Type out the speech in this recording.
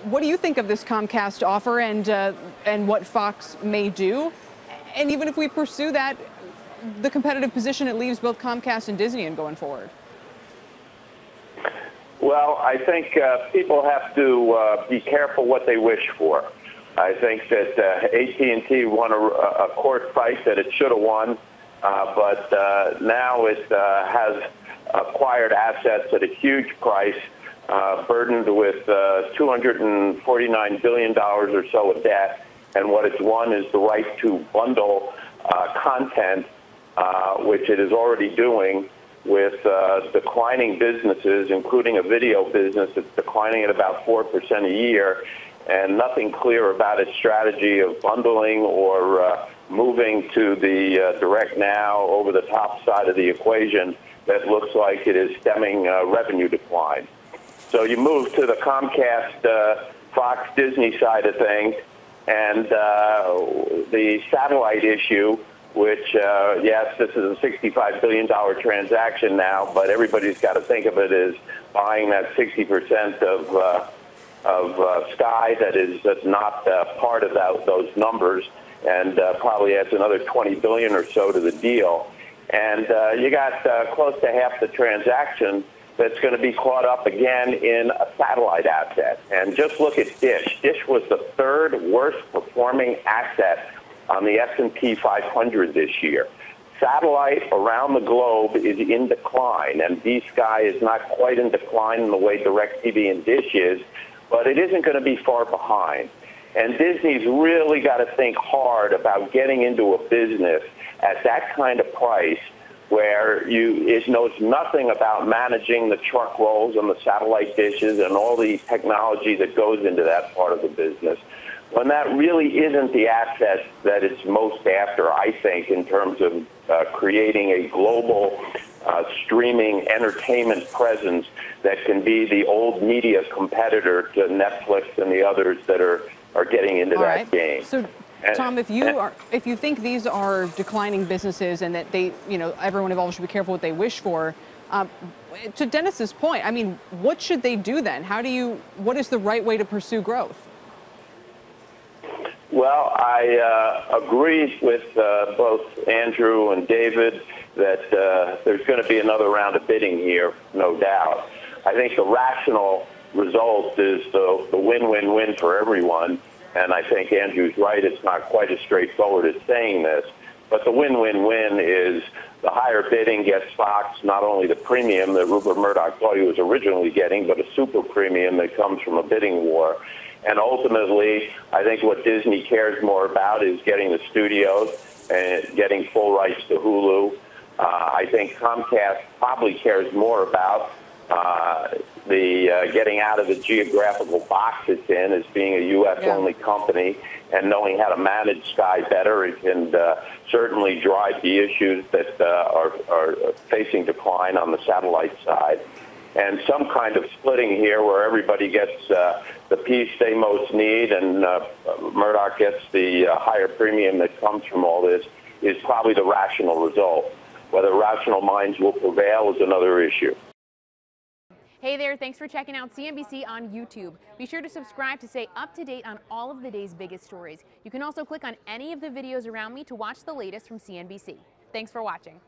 what do you think of this Comcast offer and what Fox may do? And even if we pursue that, the competitive position it leaves both Comcast and Disney in going forward. Well, I think people have to be careful what they wish for. I think that AT&T won a court fight that it should have won, but now it has acquired assets at a huge price, burdened with $249 billion or so of debt, and what it's won is the right to bundle content, which it is already doing with declining businesses, including a video business that's declining at about 4% a year, and nothing clear about its strategy of bundling or moving to the direct now over-the-top side of the equation that looks like it is stemming revenue decline. So you move to the Comcast, Fox, Disney side of things, and the satellite issue, which, yes, this is a $65 billion transaction now, but everybody's got to think of it as buying that 60% of Sky that's not part of those numbers, and probably adds another $20 billion or so to the deal. And you got close to half the transaction that's going to be caught up again in a satellite asset. And just look at Dish. Dish was the third worst performing asset on the S&P 500 this year. Satellite around the globe is in decline, and B-Sky is not quite in decline in the way DirecTV and Dish is, but it isn't going to be far behind. And Disney's really got to think hard about getting into a business at that kind of price where it knows nothing about managing the truck rolls and the satellite dishes and all the technology that goes into that part of the business, when that really isn't the asset that it's most after, I think, in terms of creating a global streaming entertainment presence that can be the old media competitor to Netflix and the others that are getting into that game. So, Tom, if you think these are declining businesses and that they, everyone involved should be careful what they wish for, to Dennis's point, I mean, what should they do then? What is the right way to pursue growth? Well, I agree with both Andrew and David that there's going to be another round of bidding here, no doubt. I think the rational result is the win-win-win for everyone. And I think Andrew's right, it's not quite as straightforward as saying this. But the win-win-win is the higher bidding gets Fox not only the premium that Rupert Murdoch thought he was originally getting, but a super premium that comes from a bidding war. And ultimately, I think what Disney cares more about is getting the studios and getting full rights to Hulu. I think Comcast probably cares more about getting out of the geographical box it's in as being a U.S.-only company and knowing how to manage Sky better. It can certainly drive the issues that are facing decline on the satellite side. And some kind of splitting here where everybody gets the piece they most need and Murdoch gets the higher premium that comes from all this is probably the rational result. Whether rational minds will prevail is another issue. Hey there, thanks for checking out CNBC on YouTube. Be sure to subscribe to stay up to date on all of the day's biggest stories. You can also click on any of the videos around me to watch the latest from CNBC. Thanks for watching.